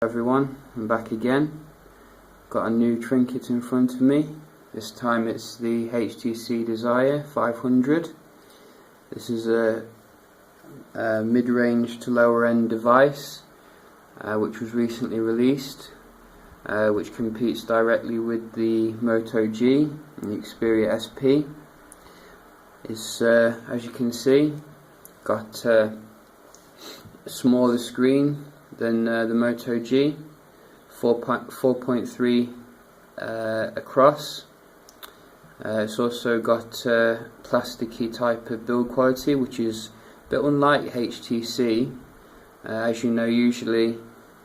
Everyone, I'm back again. Got a new trinket in front of me. This time it's the HTC Desire 500. This is a mid-range to lower end device which was recently released, which competes directly with the Moto G and the Xperia SP. It's, as you can see, got a smaller screen than the Moto G, 4.3 across. It's also got plasticky type of build quality, which is a bit unlike HTC. As you know, usually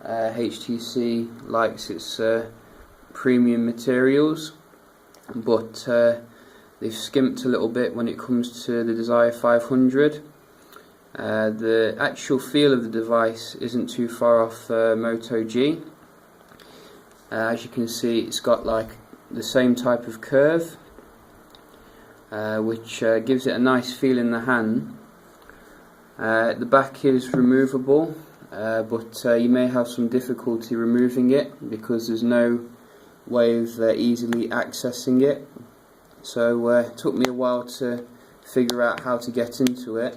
HTC likes its premium materials, but they've skimped a little bit when it comes to the Desire 500. The actual feel of the device isn't too far off Moto G. As you can see, it's got like the same type of curve, which gives it a nice feel in the hand. The back is removable, but you may have some difficulty removing it because there's no way of easily accessing it. So it took me a while to figure out how to get into it.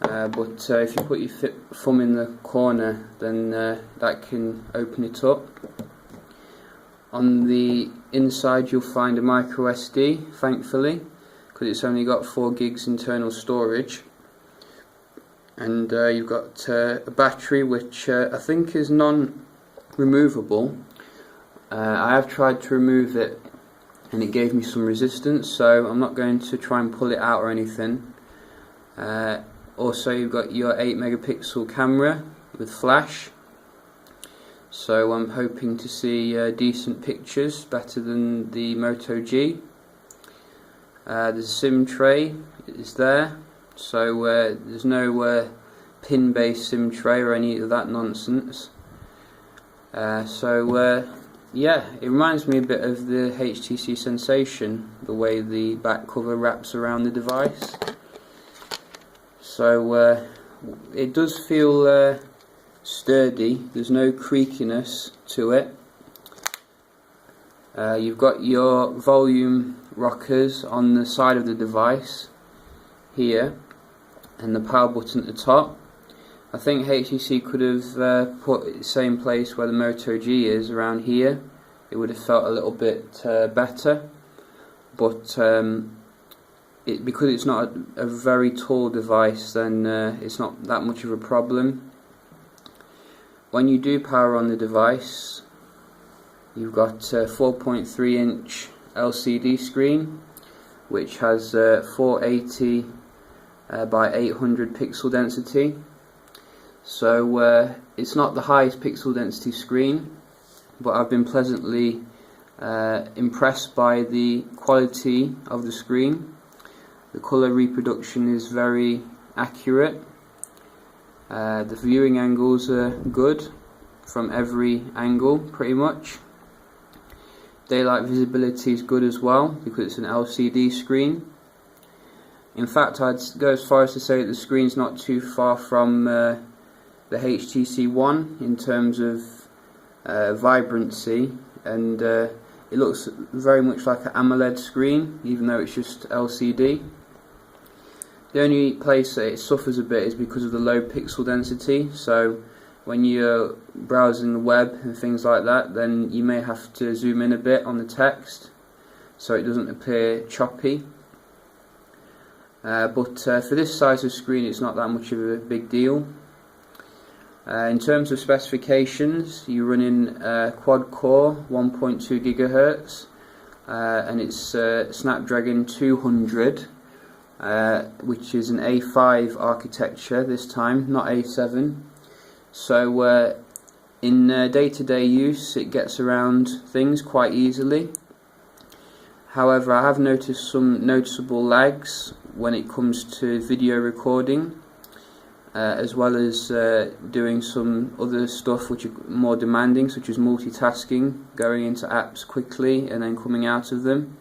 But if you put your thumb in the corner, then that can open it up. On the inside you'll find a micro SD, thankfully, because it's only got 4 gigs internal storage. And you've got a battery which I think is non-removable. I have tried to remove it and it gave me some resistance, so I'm not going to try and pull it out or anything. Also, you've got your 8 megapixel camera with flash, so I'm hoping to see decent pictures, better than the Moto G. The SIM tray is there, so there's no pin-based SIM tray or any of that nonsense. Yeah, it reminds me a bit of the HTC Sensation, the way the back cover wraps around the device. So it does feel sturdy, there's no creakiness to it. You've got your volume rockers on the side of the device here, and the power button at the top. I think HTC could have put it the same place where the Moto G is, around here. It would have felt a little bit better, but because it's not a very tall device, then it's not that much of a problem. When you do power on the device, you've got a 4.3 inch LCD screen, which has 480 by 800 pixel density. So it's not the highest pixel density screen, but I've been pleasantly impressed by the quality of the screen. The colour reproduction is very accurate. The viewing angles are good from every angle, pretty much. Daylight visibility is good as well, because it's an LCD screen. In fact, I'd go as far as to say that the screen's not too far from the HTC One in terms of vibrancy, and it looks very much like an AMOLED screen, even though it's just LCD. The only place that it suffers a bit is because of the low pixel density, so when you're browsing the web and things like that, then you may have to zoom in a bit on the text so it doesn't appear choppy. But for this size of screen, it's not that much of a big deal. In terms of specifications, you're running quad-core 1.2 GHz, and it's Snapdragon 200, which is an A5 architecture this time, not A7. So in day-to-day use, it gets around things quite easily. However, I have noticed some noticeable lags when it comes to video recording, as well as doing some other stuff which are more demanding, such as multitasking, going into apps quickly and then coming out of them.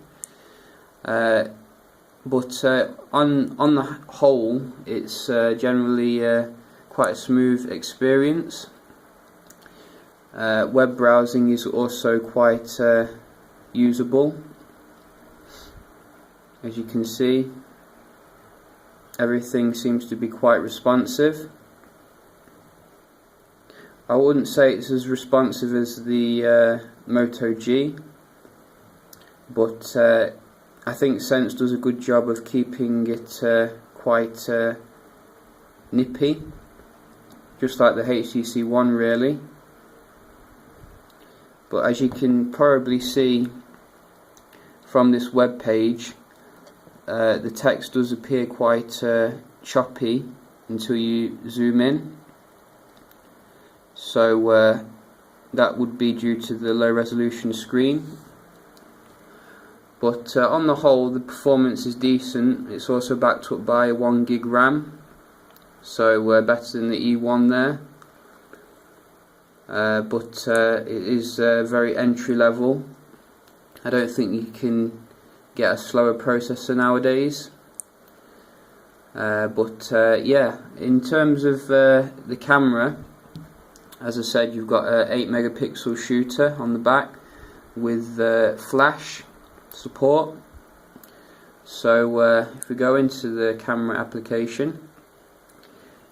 But on the whole, it's generally quite a smooth experience. Web browsing is also quite usable. As you can see, everything seems to be quite responsive. I wouldn't say it's as responsive as the Moto G, but I think Sense does a good job of keeping it quite nippy, just like the HTC One really. But as you can probably see from this web page, the text does appear quite choppy until you zoom in. So that would be due to the low resolution screen. But on the whole, the performance is decent. It's also backed up by 1 gig RAM, so better than the E1 there. But it is very entry level. I don't think you can get a slower processor nowadays. Yeah, in terms of the camera, as I said, you've got an 8 megapixel shooter on the back with flash support. So if we go into the camera application,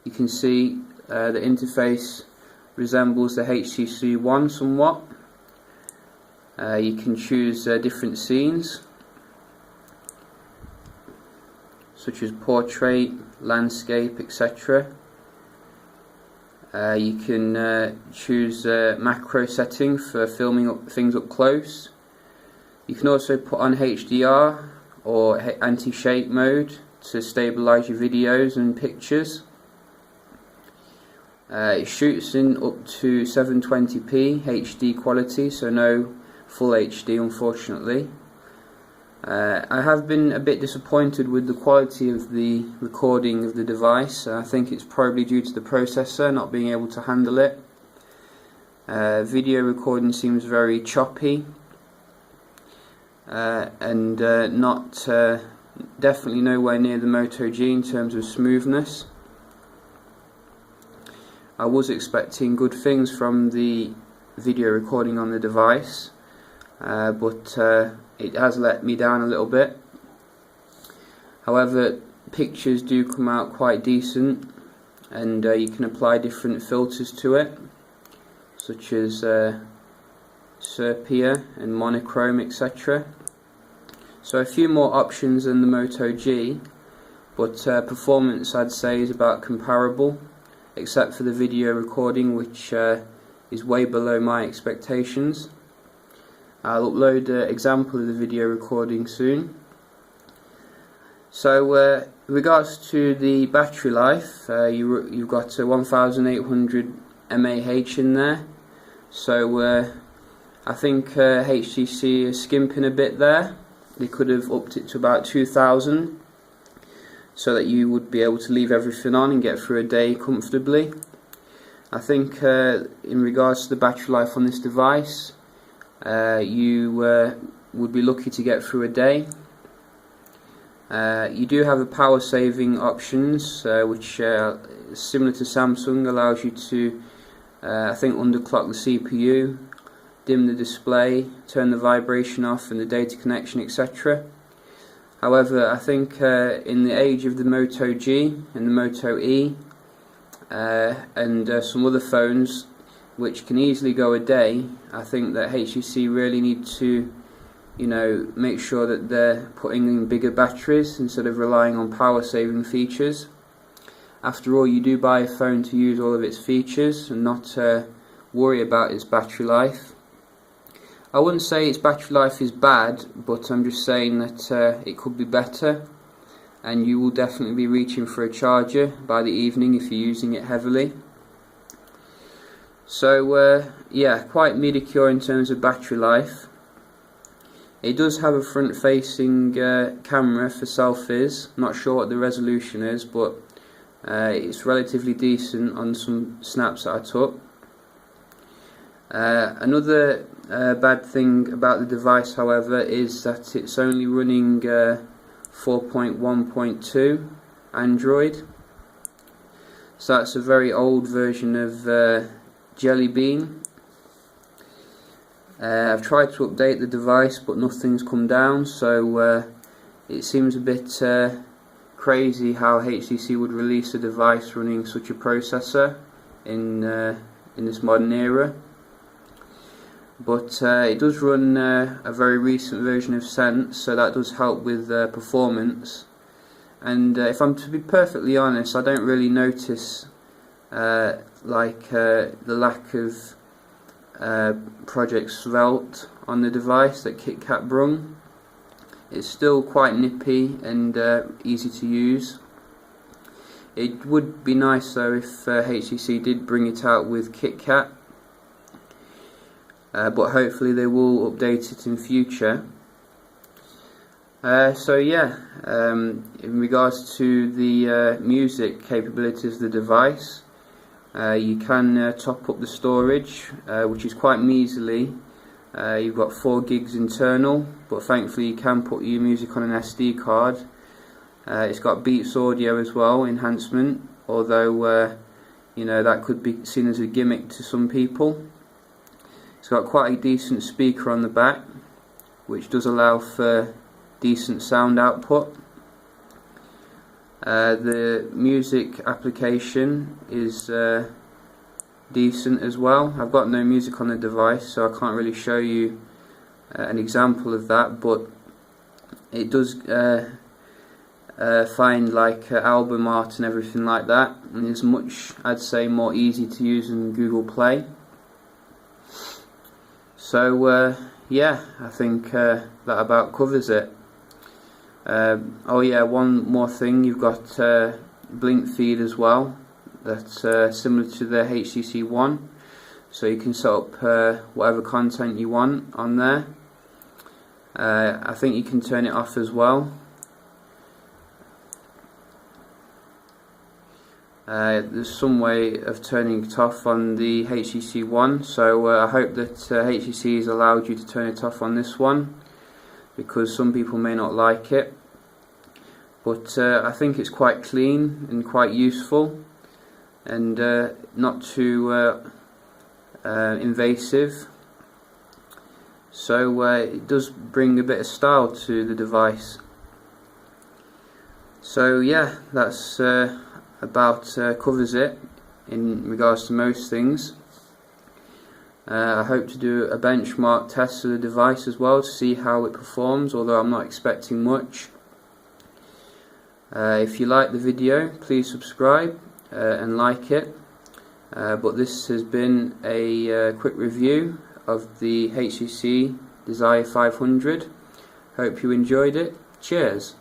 you can see the interface resembles the HTC One somewhat. You can choose different scenes, such as portrait, landscape, etc. You can choose macro setting for filming things up close. You can also put on HDR or anti-shake mode to stabilize your videos and pictures. It shoots in up to 720p HD quality, so no full HD unfortunately. I have been a bit disappointed with the quality of the recording of the device. I think it's probably due to the processor not being able to handle it. Video recording seems very choppy and not definitely nowhere near the Moto G in terms of smoothness. I was expecting good things from the video recording on the device, but it has let me down a little bit. However, pictures do come out quite decent, and you can apply different filters to it, such as sepia and monochrome, etc. So a few more options than the Moto G, but performance I'd say is about comparable, except for the video recording, which is way below my expectations. I'll upload an example of the video recording soon. So in regards to the battery life, you've got 1800 mAh in there, so I think HTC is skimping a bit there. They could have upped it to about 2000, so that you would be able to leave everything on and get through a day comfortably. I think in regards to the battery life on this device, you would be lucky to get through a day. You do have the power saving options, which similar to Samsung, allows you to I think underclock the CPU, dim the display, turn the vibration off and the data connection, etc. However, I think in the age of the Moto G and the Moto E and some other phones which can easily go a day, I think that HTC really need to, make sure that they're putting in bigger batteries instead of relying on power saving features. After all, you do buy a phone to use all of its features and not worry about its battery life. I wouldn't say its battery life is bad, but I'm just saying that it could be better, and you will definitely be reaching for a charger by the evening if you're using it heavily. So yeah, quite mediocre in terms of battery life. It does have a front facing camera for selfies. Not sure what the resolution is, but it's relatively decent on some snaps that I took. Another bad thing about the device, however, is that it's only running 4.1.2 Android. So that's a very old version of Jelly Bean. I've tried to update the device, but nothing's come down, so it seems a bit crazy how HTC would release a device running such a processor in this modern era. But it does run a very recent version of Sense, so that does help with performance. And if I'm to be perfectly honest, I don't really notice the lack of Project Svelte on the device that KitKat brung. It's still quite nippy and easy to use. It would be nice though if HTC did bring it out with KitKat, but hopefully they will update it in future. So yeah, in regards to the music capabilities of the device, you can top up the storage, which is quite measly. You've got 4 gigs internal, but thankfully you can put your music on an SD card. It's got Beats audio as well, enhancement, although you know, that could be seen as a gimmick to some people. It's got quite a decent speaker on the back, which does allow for decent sound output. The music application is decent as well. I've got no music on the device, so I can't really show you an example of that, but it does find like album art and everything like that, and is much, I'd say, more easy to use than Google Play. So yeah, I think that about covers it. Oh yeah, one more thing, you've got blink feed as well, that's similar to the HTC One, so you can set up whatever content you want on there. I think you can turn it off as well. There's some way of turning it off on the HTC One, so I hope that HTC has allowed you to turn it off on this one, because some people may not like it. But I think it's quite clean and quite useful, and not too invasive. So it does bring a bit of style to the device. So yeah, that's about covers it in regards to most things. I hope to do a benchmark test of the device as well to see how it performs, although I'm not expecting much. If you like the video, please subscribe and like it. But this has been a quick review of the HTC Desire 500. Hope you enjoyed it. Cheers!